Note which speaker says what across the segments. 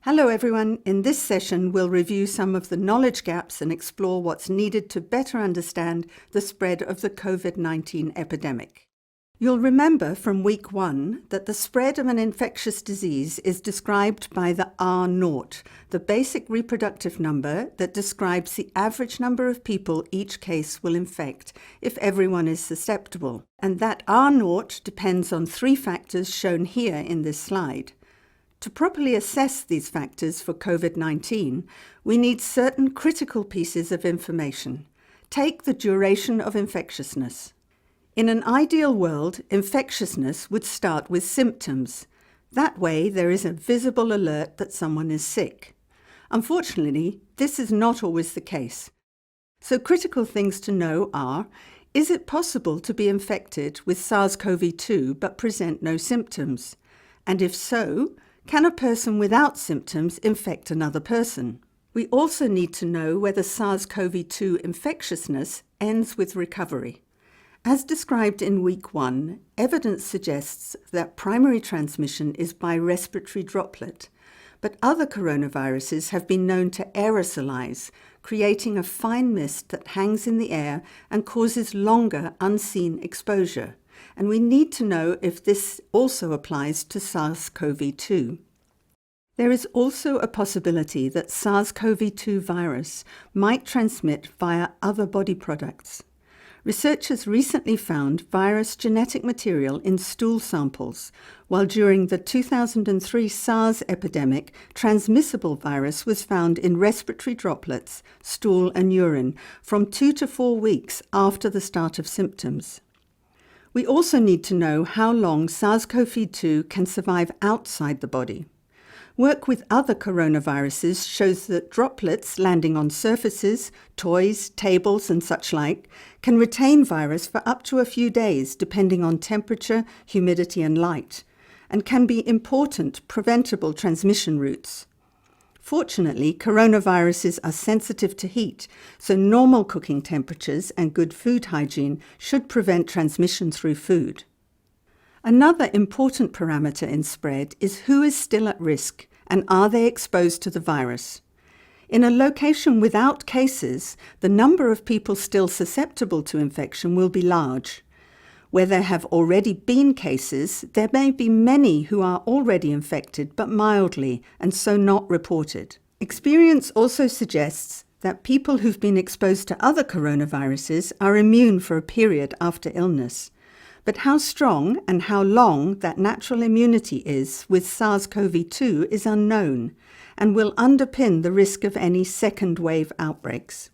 Speaker 1: Hello everyone, in this session we'll review some of the knowledge gaps and explore what's needed to better understand the spread of the COVID-19 epidemic. You'll remember from week 1 that the spread of an infectious disease is described by the R0, the basic reproductive number that describes the average number of people each case will infect if everyone is susceptible. And that R0 depends on 3 factors shown here in this slide. To properly assess these factors for COVID-19, we need certain critical pieces of information. Take the duration of infectiousness. In an ideal world, infectiousness would start with symptoms. That way, there is a visible alert that someone is sick. Unfortunately, this is not always the case. So critical things to know are, is it possible to be infected with SARS-CoV-2 but present no symptoms? And if so, can a person without symptoms infect another person? We also need to know whether SARS-CoV-2 infectiousness ends with recovery. As described in week 1, evidence suggests that primary transmission is by respiratory droplet, but other coronaviruses have been known to aerosolize, creating a fine mist that hangs in the air and causes longer unseen exposure. And we need to know if this also applies to SARS-CoV-2. There is also a possibility that SARS-CoV-2 virus might transmit via other body products. Researchers recently found virus genetic material in stool samples, while during the 2003 SARS epidemic, transmissible virus was found in respiratory droplets, stool and urine from 2 to 4 weeks after the start of symptoms. We also need to know how long SARS-CoV-2 can survive outside the body. Work with other coronaviruses shows that droplets landing on surfaces, toys, tables and such like can retain virus for up to a few days depending on temperature, humidity and light, and can be important preventable transmission routes. Fortunately, coronaviruses are sensitive to heat, so normal cooking temperatures and good food hygiene should prevent transmission through food. Another important parameter in spread is who is still at risk and are they exposed to the virus. In a location without cases, the number of people still susceptible to infection will be large. Where there have already been cases, there may be many who are already infected but mildly and so not reported. Experience also suggests that people who've been exposed to other coronaviruses are immune for a period after illness. But how strong and how long that natural immunity is with SARS-CoV-2 is unknown and will underpin the risk of any second wave outbreaks.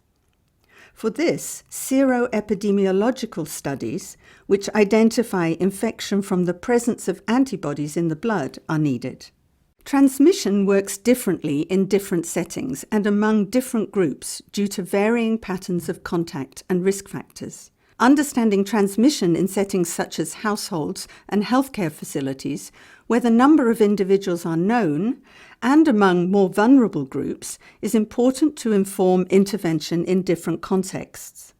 Speaker 1: For this, seroepidemiological studies, which identify infection from the presence of antibodies in the blood, are needed. Transmission works differently in different settings and among different groups due to varying patterns of contact and risk factors. Understanding transmission in settings such as households and healthcare facilities, where the number of individuals are known, and among more vulnerable groups, is important to inform intervention in different contexts.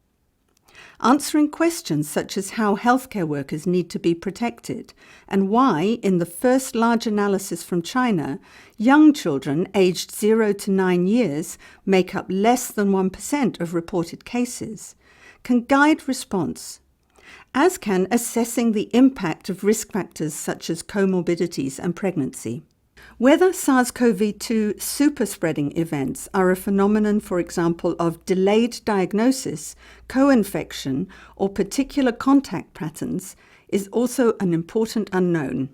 Speaker 1: Answering questions such as how healthcare workers need to be protected, and why, in the first large analysis from China, young children aged 0 to 9 years make up less than 1% of reported cases, can guide response, as can assessing the impact of risk factors such as comorbidities and pregnancy. Whether SARS-CoV-2 superspreading events are a phenomenon, for example, of delayed diagnosis, co-infection, or particular contact patterns, is also an important unknown.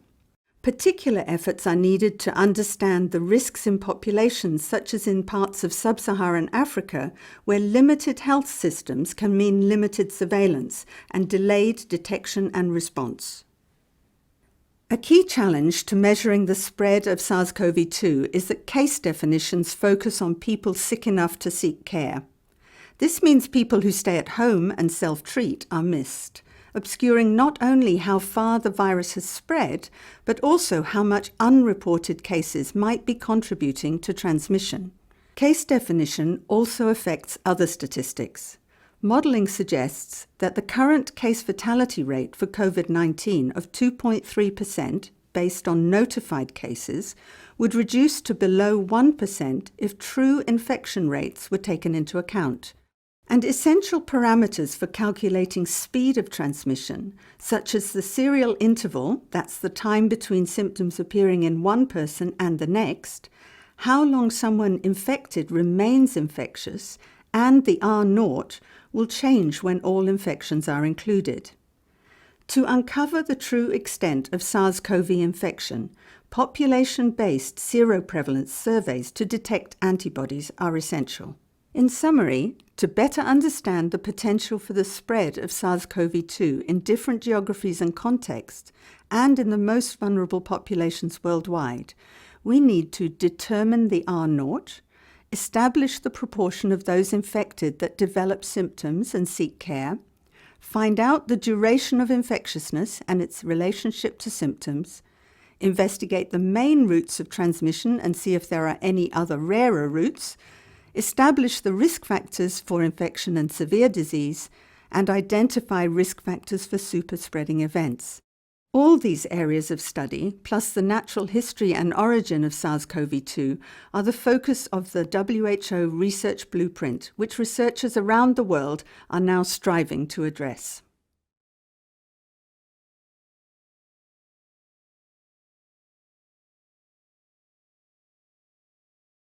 Speaker 1: Particular efforts are needed to understand the risks in populations such as in parts of sub-Saharan Africa, where limited health systems can mean limited surveillance and delayed detection and response. A key challenge to measuring the spread of SARS-CoV-2 is that case definitions focus on people sick enough to seek care. This means people who stay at home and self-treat are missed, obscuring not only how far the virus has spread, but also how much unreported cases might be contributing to transmission. Case definition also affects other statistics. Modelling suggests that the current case fatality rate for COVID-19 of 2.3%, based on notified cases, would reduce to below 1% if true infection rates were taken into account. And essential parameters for calculating speed of transmission, such as the serial interval, that's the time between symptoms appearing in one person and the next, how long someone infected remains infectious, and the R0 will change when all infections are included. To uncover the true extent of SARS-CoV infection, population-based seroprevalence surveys to detect antibodies are essential. In summary, to better understand the potential for the spread of SARS-CoV-2 in different geographies and contexts, and in the most vulnerable populations worldwide, we need to determine the R0, establish the proportion of those infected that develop symptoms and seek care, find out the duration of infectiousness and its relationship to symptoms, investigate the main routes of transmission and see if there are any other rarer routes, establish the risk factors for infection and severe disease, and identify risk factors for super-spreading events. All these areas of study, plus the natural history and origin of SARS-CoV-2, are the focus of the WHO Research Blueprint, which researchers around the world are now striving to address.